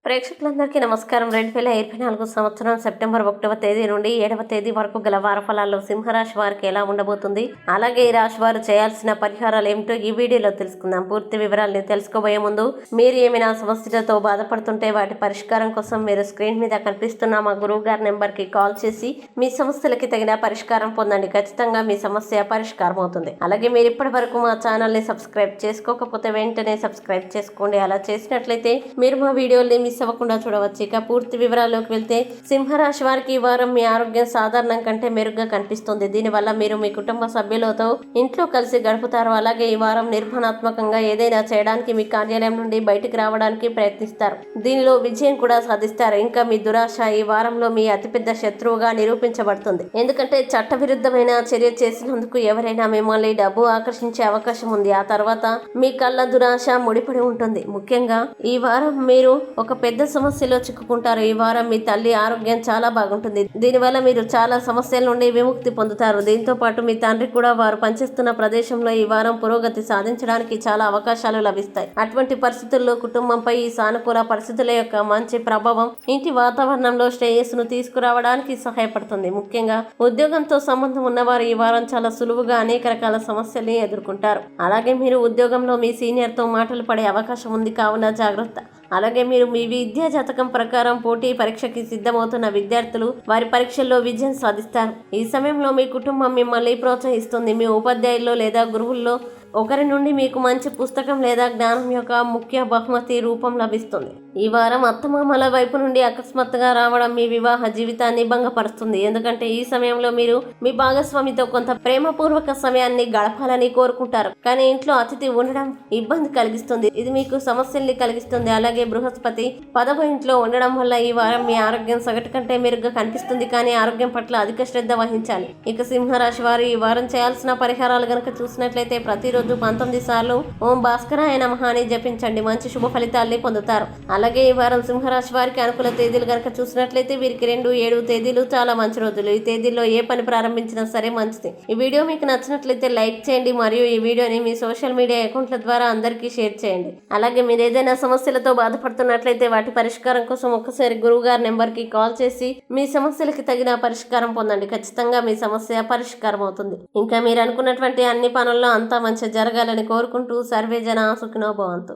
ప్రేక్షకులందరికీ నమస్కారం. 2024 సంవత్సరం సెప్టెంబర్ 1వ తేదీ నుండి 7వ తేదీ వరకు గల వార ఫలాల్లో సింహరాశి వారికి ఎలా ఉండబోతుంది, అలాగే ఈ రాశి వారు చేయాల్సిన పరిహారాలు ఏమిటో ఈ వీడియోలో తెలుసుకుందాం. పూర్తి వివరాలను తెలుసుకోబోయే ముందు మీరు ఏమైనా సమస్యలతో బాధపడుతుంటే వాటి పరిష్కారం కోసం మీరు స్క్రీన్ మీద కనిపిస్తున్న మా గురువు గారి నెంబర్కి కాల్ చేసి మీ సమస్యలకి తగిన పరిష్కారం పొందండి. ఖచ్చితంగా మీ సమస్య పరిష్కారం అవుతుంది. అలాగే మీరు ఇప్పటి వరకు మా ఛానల్ని సబ్స్క్రైబ్ చేసుకోకపోతే వెంటనే సబ్స్క్రైబ్ చేసుకోండి. అలా చేసినట్లయితే మీరు మా వీడియోని మిస్ అవ్వకుండా చూడవచ్చు. ఇక పూర్తి వివరాల్లోకి వెళ్తే సింహరాశి వారికి ఈ వారం మీ ఆరోగ్యం సాధారణం కంటే మెరుగ్గా కనిపిస్తుంది. దీనివల్ల మీరు మీ కుటుంబ సభ్యులతో ఇంట్లో కలిసి గడుపుతారు. అలాగే ఈ వారం నిర్మాణాత్మకంగా ఏదైనా చేయడానికి మీ కార్యాలయం నుండి బయటికి రావడానికి ప్రయత్నిస్తారు. దీనిలో విజయం కూడా సాధిస్తారు. ఇంకా మీ దురాశ ఈ వారంలో మీ అతిపెద్ద శత్రువుగా నిరూపించబడుతుంది. ఎందుకంటే చట్టవిరుద్ధమైన చర్య చేసినందుకు ఎవరైనా మిమ్మల్ని డబ్బు ఆకర్షించే అవకాశం ఉంది. ఆ తర్వాత మీ కళ్ళ దురాశ ముడిపడి ఉంటుంది. ముఖ్యంగా ఈ వారం మీరు ఒక పెద్ద సమస్యలో చిక్కుకుంటారు. ఈ వారం మీ తల్లి ఆరోగ్యం చాలా బాగుంటుంది. దీనివల్ల మీరు చాలా సమస్యల నుండి విముక్తి పొందుతారు. దీంతో పాటు మీ తండ్రి కూడా వారు పనిచేస్తున్న ప్రదేశంలో ఈ వారం పురోగతి సాధించడానికి చాలా అవకాశాలు లభిస్తాయి. అటువంటి పరిస్థితుల్లో కుటుంబంపై ఈ సానుకూల పరిస్థితుల యొక్క మంచి ప్రభావం ఇంటి వాతావరణంలో శ్రేయస్సును తీసుకురావడానికి సహాయపడుతుంది. ముఖ్యంగా ఉద్యోగంతో సంబంధం ఉన్నవారు ఈ వారం చాలా సులువుగా అనేక రకాల సమస్యల్ని ఎదుర్కొంటారు. అలాగే మీరు ఉద్యోగంలో మీ సీనియర్తో మాటలు పడే అవకాశం ఉంది, కావున జాగ్రత్త. అలాగే మీరు మీ విద్యా జాతకం ప్రకారం పోటీ పరీక్షకి సిద్ధమవుతున్న విద్యార్థులు వారి పరీక్షల్లో విజయం సాధిస్తారు. ఈ సమయంలో మీ కుటుంబం మిమ్మల్ని ప్రోత్సహిస్తుంది. మీ ఉపాధ్యాయుల్లో లేదా గురువుల్లో ఒకరి నుండి మీకు మంచి పుస్తకం లేదా జ్ఞానం యొక్క ముఖ్య బహుమతి రూపం లభిస్తుంది. ఈ వారం అత్తమామల వైపు నుండి అకస్మాత్తుగా రావడం మీ వివాహ జీవితాన్ని భంగపరుస్తుంది. ఎందుకంటే ఈ సమయంలో మీరు మీ భాగస్వామితో కొంత ప్రేమపూర్వక సమయాన్ని గడపాలని కోరుకుంటారు, కానీ ఇంట్లో అతిథి ఉండడం ఇబ్బంది కలిగిస్తుంది. ఇది మీకు సమస్యల్ని కలిగిస్తుంది. అలాగే బృహస్పతి 10వ ఇంట్లో ఉండడం వల్ల ఈ వారం మీ ఆరోగ్యం సగటు కంటే మెరుగ్గా కనిపిస్తుంది, కానీ ఆరోగ్యం పట్ల అధిక శ్రద్ధ వహించాలి. ఇక సింహరాశి వారు ఈ వారం చేయాల్సిన పరిహారాలు గనక చూసినట్లయితే ప్రతిరోజు 19 సార్లు ఓం భాస్కరాయ నమః అని జపించండి. మంచి శుభ ఫలితాల్ని పొందుతారు. అలాగే ఈ వారం సింహరాశి వారికి అనుకూల తేదీలు కనుక చూసినట్లయితే వీరికి 2, 7 తేదీలు చాలా మంచి రోజులు. ఈ తేదీల్లో ఏ పని ప్రారంభించినా సరే మంచిది. ఈ వీడియో మీకు నచ్చినట్లయితే లైక్ చేయండి మరియు ఈ వీడియోని మీ సోషల్ మీడియా అకౌంట్ల ద్వారా అందరికీ షేర్ చేయండి. అలాగే మీరు ఏదైనా సమస్యలతో బాధపడుతున్నట్లయితే వాటి పరిష్కారం కోసం ఒక్కసారి గురువు గారి నెంబర్కి కాల్ చేసి మీ సమస్యలకి తగిన పరిష్కారం పొందండి. ఖచ్చితంగా మీ సమస్య పరిష్కారం అవుతుంది. ఇంకా మీరు అనుకున్నటువంటి అన్ని పనుల్లో అంతా మంచి జరగాలని కోరుకుంటూ సర్వే జన సుఖినో భవంతు.